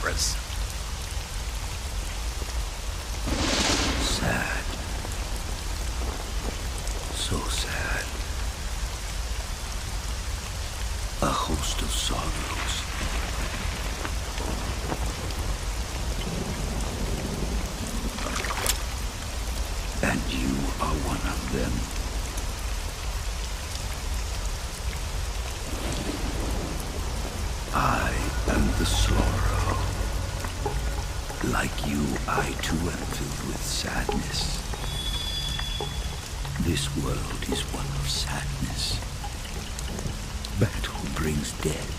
Cobras. Sad. So sad. A host of sorrows. And you are one of them. I am the sorrow. Like you, I too am filled with sadness. This world is one of sadness. Battle brings death.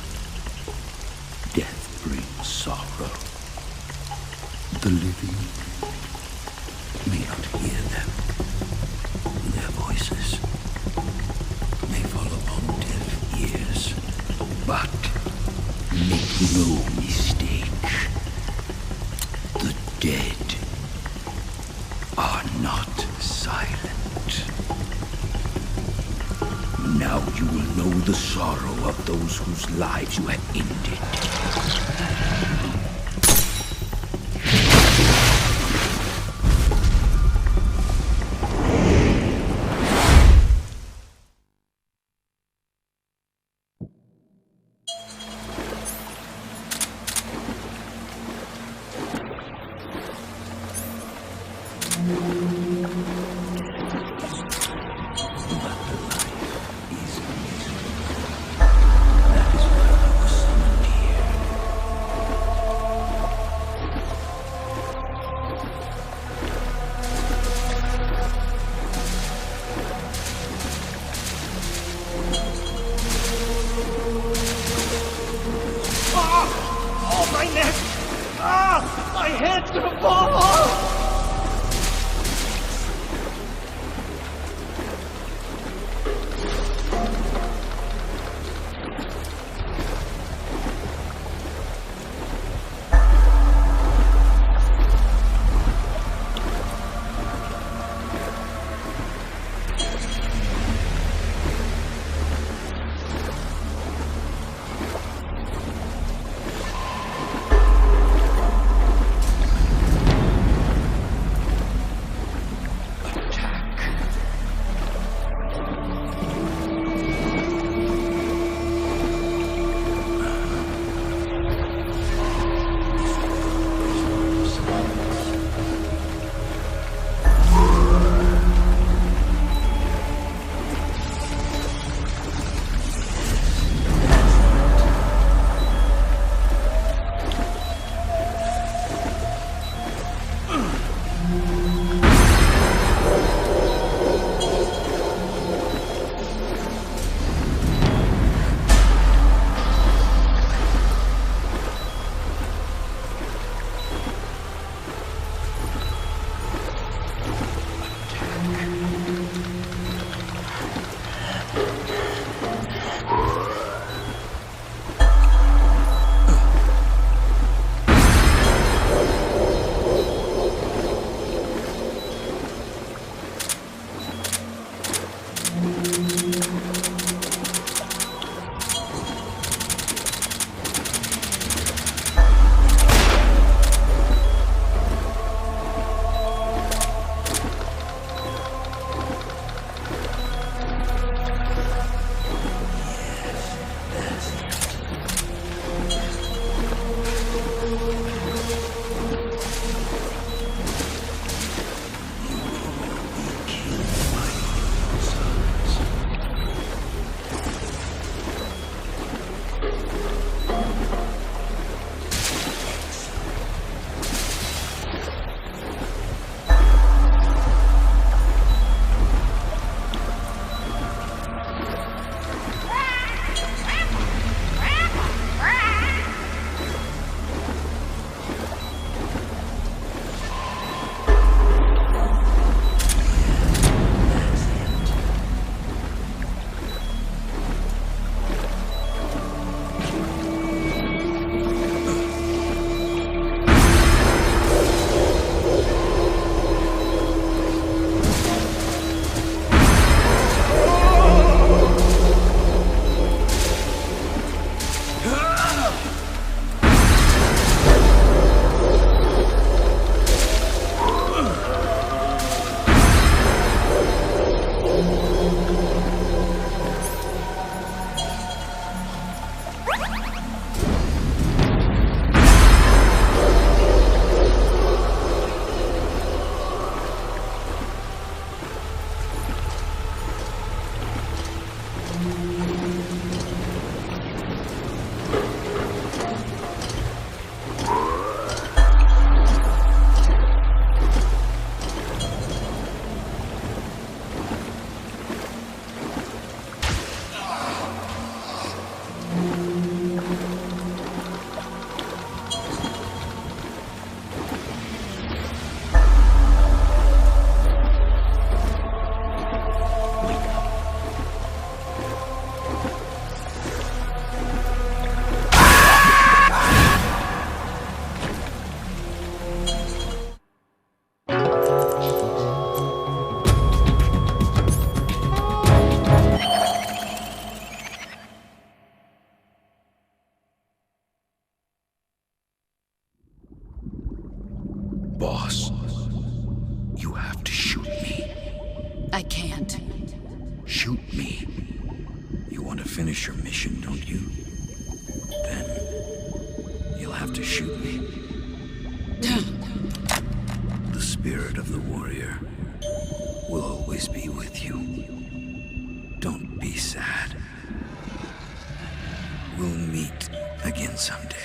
Death brings sorrow. The living may not hear them. Their voices may fall upon deaf ears. But make no mistake. The dead are not silent. Now you will know the sorrow of those whose lives you have ended. Boss, you have to shoot me. I can't. Shoot me. You want to finish your mission, don't you? Then you'll have to shoot me. The spirit of the warrior will always be with you. Don't be sad. We'll meet again someday.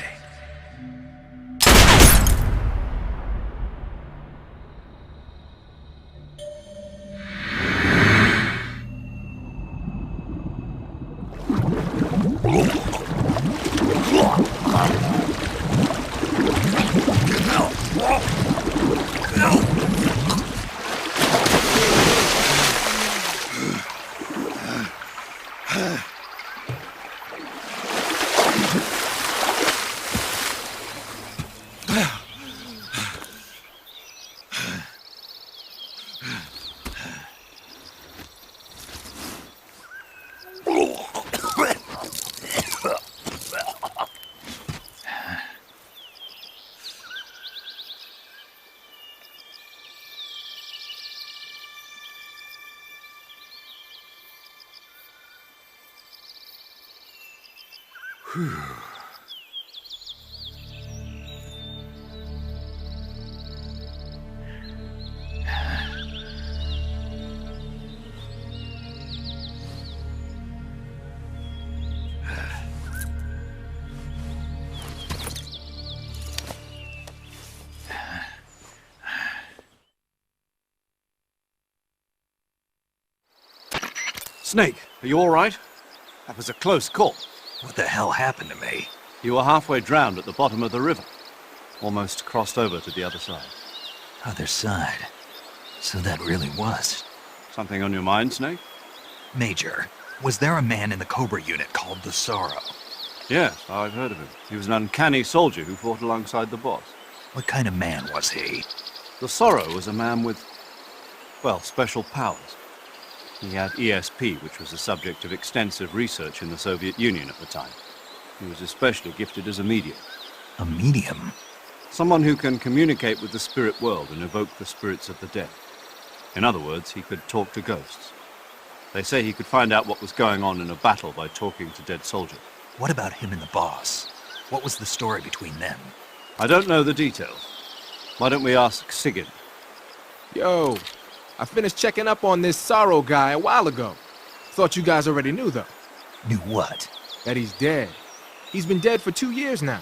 Snake, are you all right? That was a close call. What the hell happened to me? You were halfway drowned at the bottom of the river. Almost crossed over to the other side. Other side. So that really was. Something on your mind, Snake? Major, was there a man in the Cobra unit called the Sorrow? Yes, I've heard of him. He was an uncanny soldier who fought alongside the boss. What kind of man was he? The Sorrow was a man with, well, special powers. He had ESP, which was the subject of extensive research in the Soviet Union at the time. He was especially gifted as a medium. A medium? Someone who can communicate with the spirit world and evoke the spirits of the dead. In other words, he could talk to ghosts. They say he could find out what was going on in a battle by talking to dead soldiers. What about him and the boss? What was the story between them? I don't know the details. Why don't we ask Sigurd? Yo, I finished checking up on this Sorrow guy a while ago. Thought you guys already knew, though. Knew what? That he's dead. He's been dead for 2 years now.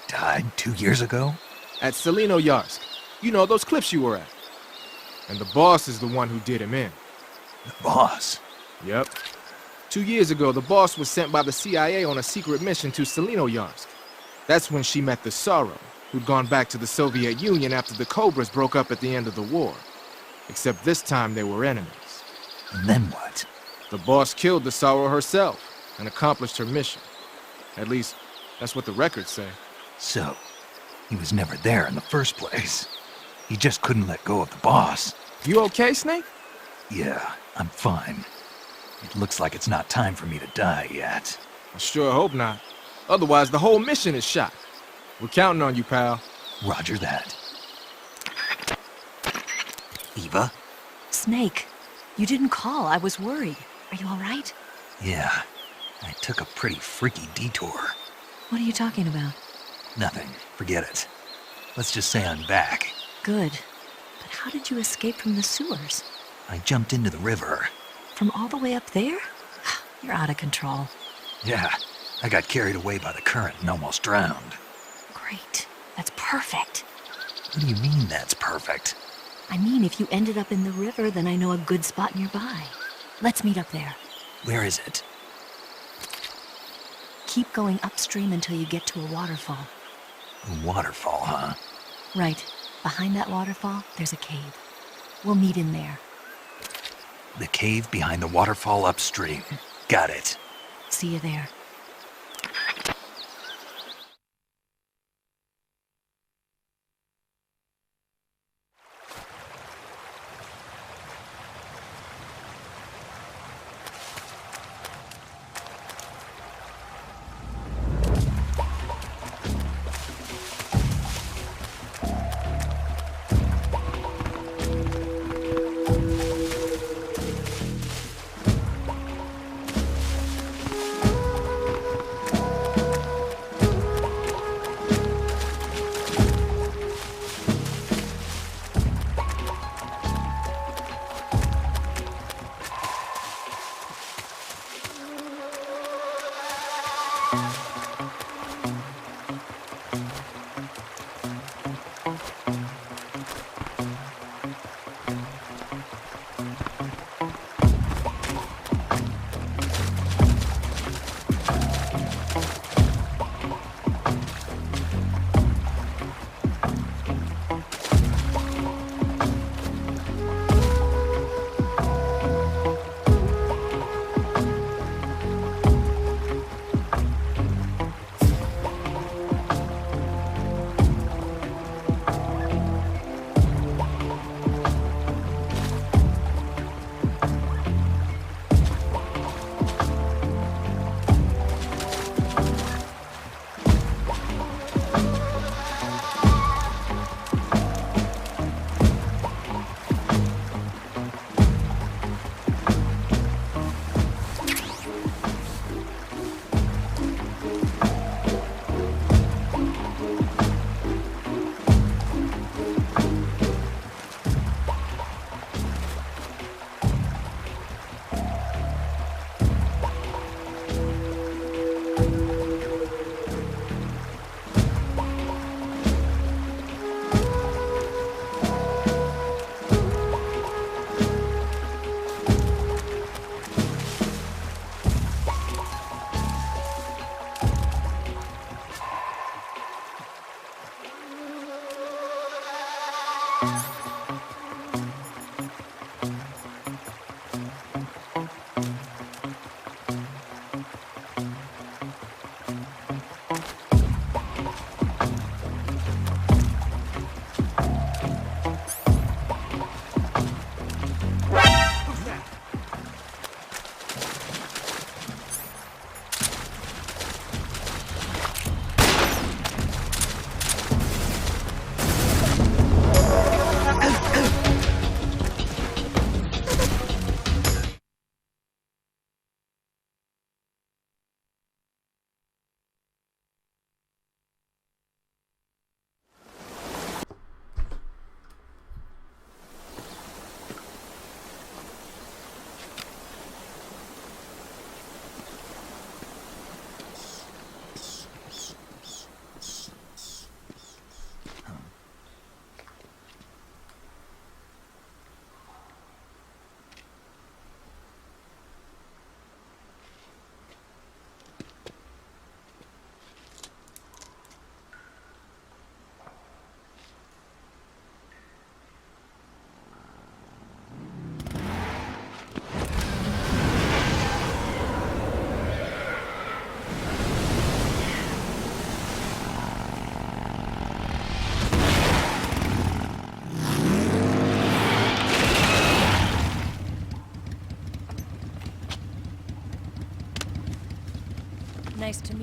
Died 2 years ago? At Yarsk. You know, those cliffs you were at. And the boss is the one who did him in. The boss? Yep. 2 years ago, the boss was sent by the CIA on a secret mission to Yarsk. That's when she met the Sorrow, who'd gone back to the Soviet Union after the Cobras broke up at the end of the war. Except this time they were enemies. And then what? The boss killed the Sorrow herself and accomplished her mission. At least, that's what the records say. So, he was never there in the first place. He just couldn't let go of the boss. You okay, Snake? Yeah, I'm fine. It looks like it's not time for me to die yet. I sure hope not. Otherwise, the whole mission is shot. We're counting on you, pal. Roger that. Eva? Snake, you didn't call. I was worried. Are you all right? Yeah, I took a pretty freaky detour. What are you talking about? Nothing. Forget it. Let's just say I'm back. Good. But how did you escape from the sewers? I jumped into the river. From all the way up there? You're out of control. Yeah, I got carried away by the current and almost drowned. Great. That's perfect. What do you mean that's perfect? I mean, if you ended up in the river, then I know a good spot nearby. Let's meet up there. Where is it? Keep going upstream until you get to a waterfall. A waterfall, huh? Right. Behind that waterfall, there's a cave. We'll meet in there. The cave behind the waterfall upstream. Got it. See you there.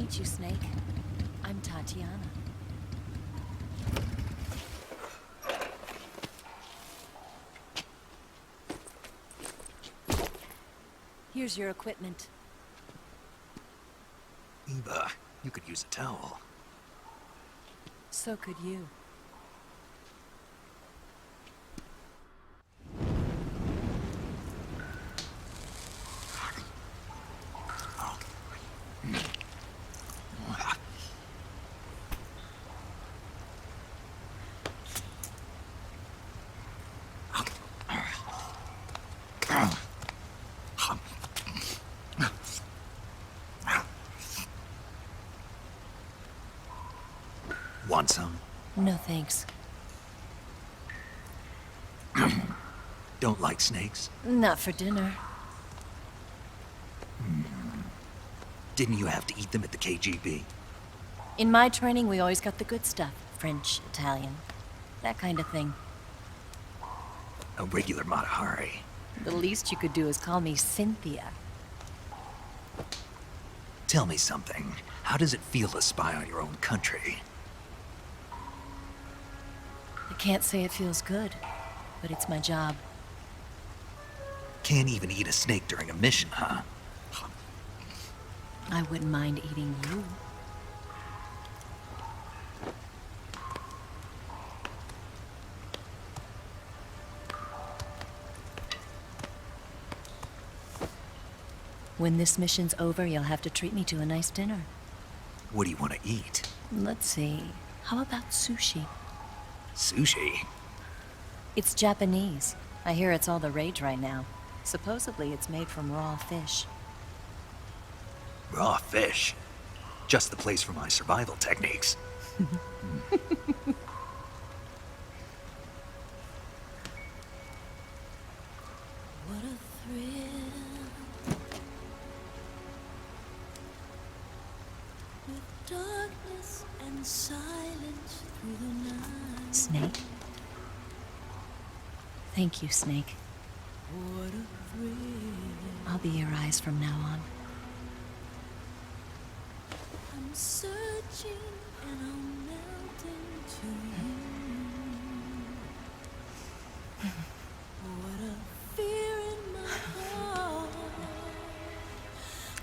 meet you, Snake. I'm Tatiana. Here's your equipment. Eva, you could use a towel. So could you. Want some? No thanks. Don't like snakes? Not for dinner. Didn't you have to eat them at the KGB? In my training, we always got the good stuff. French, Italian, that kind of thing. A regular Matahari. The least you could do is call me Cynthia. Tell me something. How does it feel to spy on your own country? I can't say it feels good, but it's my job. Can't even eat a snake during a mission, huh? I wouldn't mind eating you. When this mission's over, you'll have to treat me to a nice dinner. What do you want to eat? Let's see. How about sushi? Sushi? It's Japanese. I hear it's all the rage right now. Supposedly, it's made from raw fish. Raw fish? Just the place for my survival techniques. What a thrill. With darkness and silence through the night. Snake? Thank you, Snake. What a thrill. I'll be your eyes from now on. I'm searching and I'm melting to you. What a fear in my heart,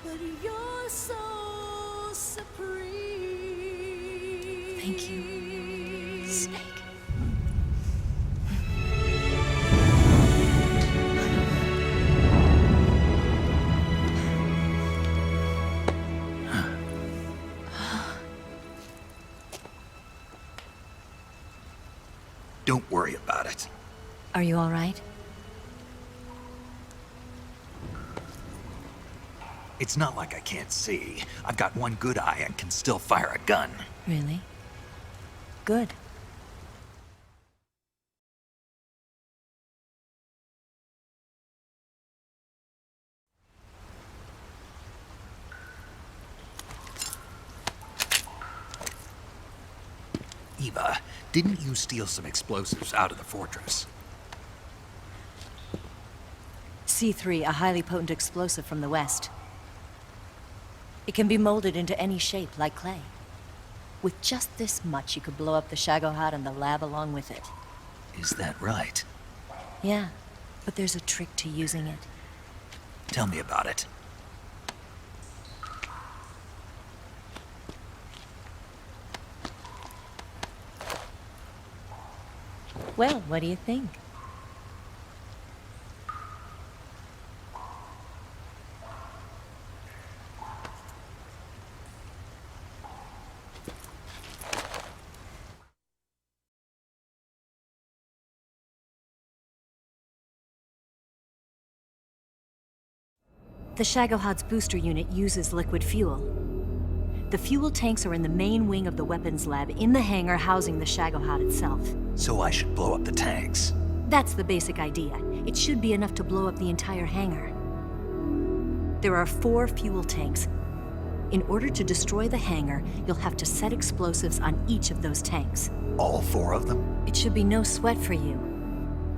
but you're so supreme. Thank you, Snake. Don't worry about it. Are you all right? It's not like I can't see. I've got one good eye and can still fire a gun. Really? Good. Eva, didn't you steal some explosives out of the fortress? C3, a highly potent explosive from the west. It can be molded into any shape, like clay. With just this much, you could blow up the Shagohod and the lab along with it. Is that right? Yeah, but there's a trick to using it. Tell me about it. Well, what do you think? The Shagohod's booster unit uses liquid fuel. The fuel tanks are in the main wing of the weapons lab in the hangar housing the Shagohod itself. So I should blow up the tanks. That's the basic idea. It should be enough to blow up the entire hangar. There are 4 fuel tanks. In order to destroy the hangar, you'll have to set explosives on each of those tanks. All 4 of them? It should be no sweat for you.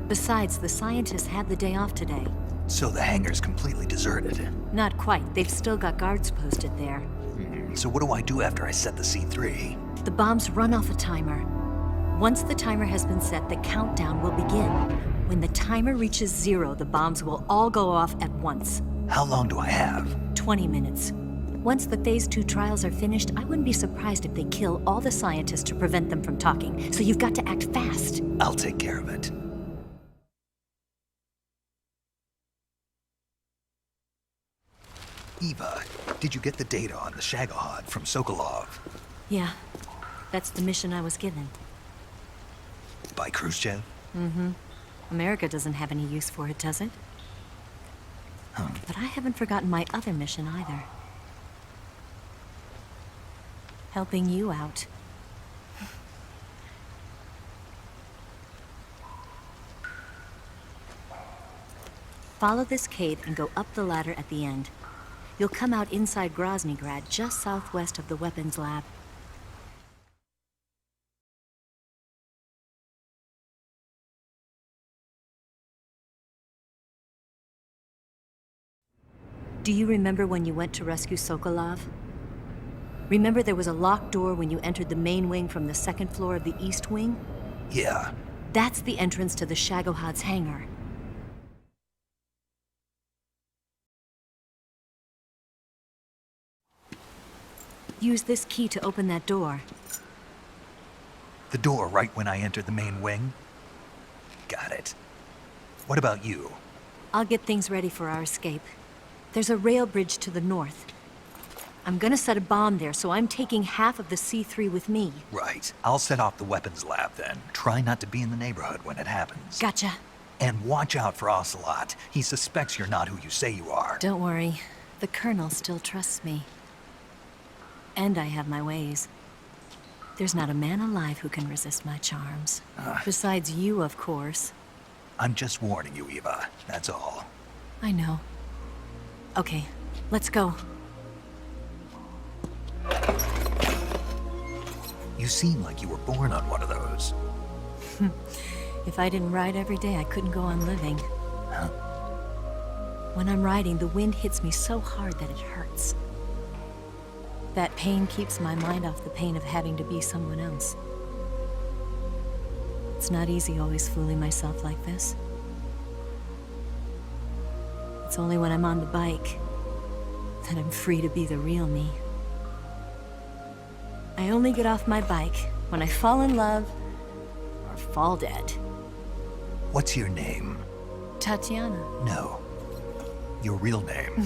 Besides, the scientists had the day off today. So the hangar's completely deserted. Not quite. They've still got guards posted there. So what do I do after I set the C3? The bombs run off a timer. Once the timer has been set, the countdown will begin. When the timer reaches 0, the bombs will all go off at once. How long do I have? 20 minutes. Once the Phase 2 trials are finished, I wouldn't be surprised if they kill all the scientists to prevent them from talking. So you've got to act fast. I'll take care of it. Eva, did you get the data on the Shagohod from Sokolov? Yeah, that's the mission I was given. By Khrushchev? Mm-hmm. America doesn't have any use for it, does it? But I haven't forgotten my other mission either. Helping you out. Follow this cave and go up the ladder at the end. You'll come out inside Groznygrad, just southwest of the weapons lab. Do you remember when you went to rescue Sokolov? Remember there was a locked door when you entered the main wing from the second floor of the east wing? Yeah. That's the entrance to the Shagohod's hangar. Use this key to open that door. The door right when I entered the main wing? Got it. What about you? I'll get things ready for our escape. There's a rail bridge to the north. I'm gonna set a bomb there, so I'm taking half of the C3 with me. Right. I'll set off the weapons lab then. Try not to be in the neighborhood when it happens. Gotcha. And watch out for Ocelot. He suspects you're not who you say you are. Don't worry. The Colonel still trusts me. And I have my ways. There's not a man alive who can resist my charms. Besides you, of course. I'm just warning you, Eva. That's all. I know. Okay, let's go. You seem like you were born on one of those. If I didn't ride every day, I couldn't go on living. Huh? When I'm riding, the wind hits me so hard that it hurts. That pain keeps my mind off the pain of having to be someone else. It's not easy always fooling myself like this. It's only when I'm on the bike that I'm free to be the real me. I only get off my bike when I fall in love or fall dead. What's your name? Tatiana. No. Your real name.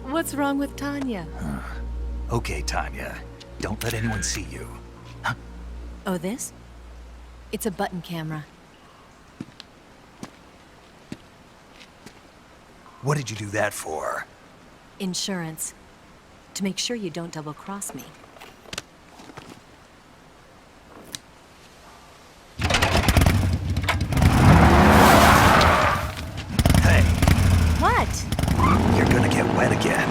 What's wrong with Tanya? Okay, Tanya. Don't let anyone see you. Oh, this? It's a button camera. What did you do that for? Insurance. To make sure you don't double-cross me. Hey, What? you're gonna get wet again.